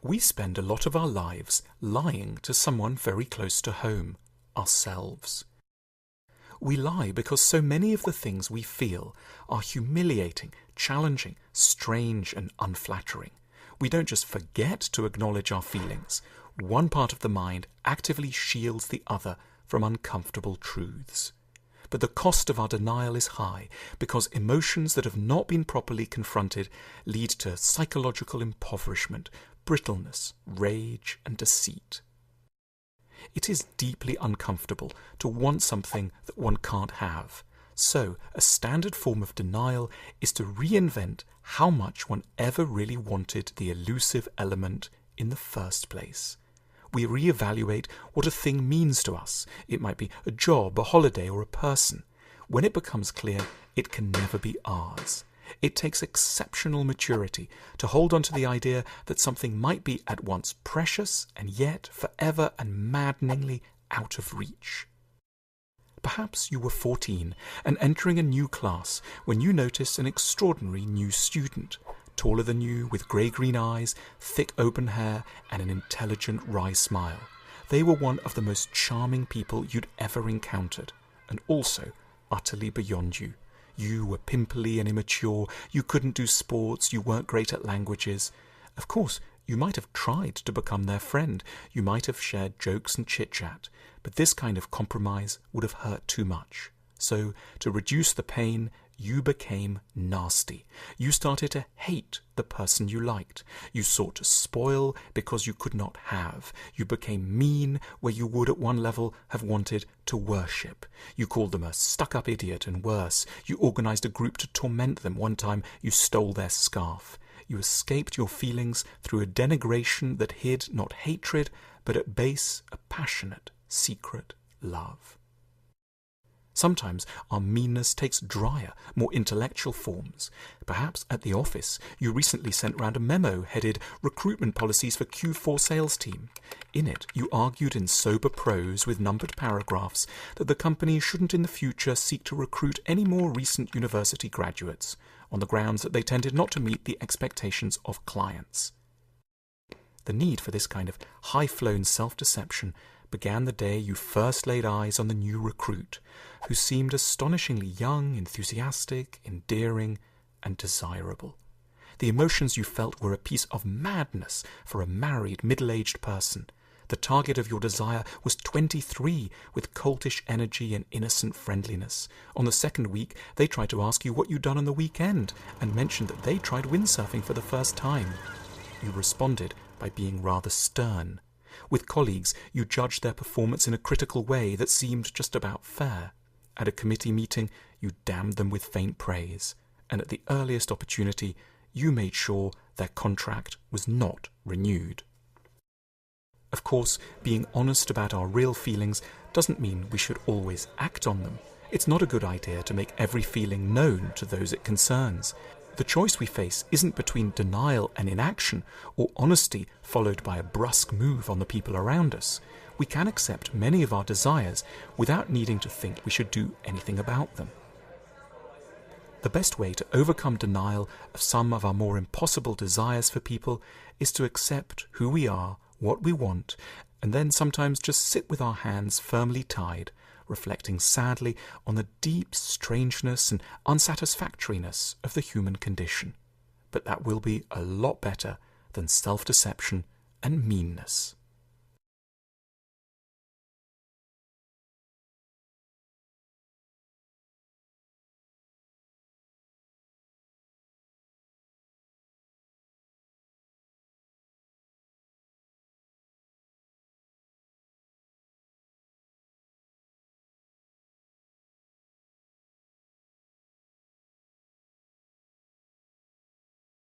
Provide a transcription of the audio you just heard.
We spend a lot of our lives lying to someone very close to home, ourselves. We lie because so many of the things we feel are humiliating, challenging, strange and unflattering. We don't just forget to acknowledge our feelings. One part of the mind actively shields the other from uncomfortable truths. But the cost of our denial is high because emotions that have not been properly confronted lead to psychological impoverishment, brittleness, rage, and deceit. It is deeply uncomfortable to want something that one can't have. So, a standard form of denial is to reinvent how much one ever really wanted the elusive element in the first place. We reevaluate what a thing means to us. It might be a job, a holiday, or a person. When it becomes clear, it can never be ours. It takes exceptional maturity to hold on to the idea that something might be at once precious and yet forever and maddeningly out of reach. Perhaps you were 14 and entering a new class when you noticed an extraordinary new student, taller than you, with grey-green eyes, thick open hair, and an intelligent wry smile. They were one of the most charming people you'd ever encountered, and also utterly beyond you. You were pimply and immature, you couldn't do sports, you weren't great at languages. Of course, you might have tried to become their friend, you might have shared jokes and chit-chat, but this kind of compromise would have hurt too much. So, to reduce the pain, you became nasty. You started to hate the person you liked. You sought to spoil because you could not have. You became mean where you would at one level have wanted to worship. You called them a stuck-up idiot and worse. You organized a group to torment them. One time you stole their scarf. You escaped your feelings through a denigration that hid not hatred, but at base a passionate, secret love. Sometimes our meanness takes drier, more intellectual forms. Perhaps at the office you recently sent round a memo headed Recruitment Policies for Q4 Sales Team. In it you argued in sober prose with numbered paragraphs that the company shouldn't in the future seek to recruit any more recent university graduates, on the grounds that they tended not to meet the expectations of clients. The need for this kind of high-flown self-deception began the day you first laid eyes on the new recruit, who seemed astonishingly young, enthusiastic, endearing, and desirable. The emotions you felt were a piece of madness for a married, middle-aged person. The target of your desire was 23, with coltish energy and innocent friendliness. On the second week, they tried to ask you what you'd done on the weekend, and mentioned that they tried windsurfing for the first time. You responded by being rather stern. With colleagues, you judged their performance in a critical way that seemed just about fair. At a committee meeting, you damned them with faint praise, and at the earliest opportunity, you made sure their contract was not renewed. Of course, being honest about our real feelings doesn't mean we should always act on them. It's not a good idea to make every feeling known to those it concerns. The choice we face isn't between denial and inaction, or honesty followed by a brusque move on the people around us. We can accept many of our desires without needing to think we should do anything about them. The best way to overcome denial of some of our more impossible desires for people is to accept who we are, what we want, and then sometimes just sit with our hands firmly tied, reflecting sadly on the deep strangeness and unsatisfactoriness of the human condition. But that will be a lot better than self-deception and meanness.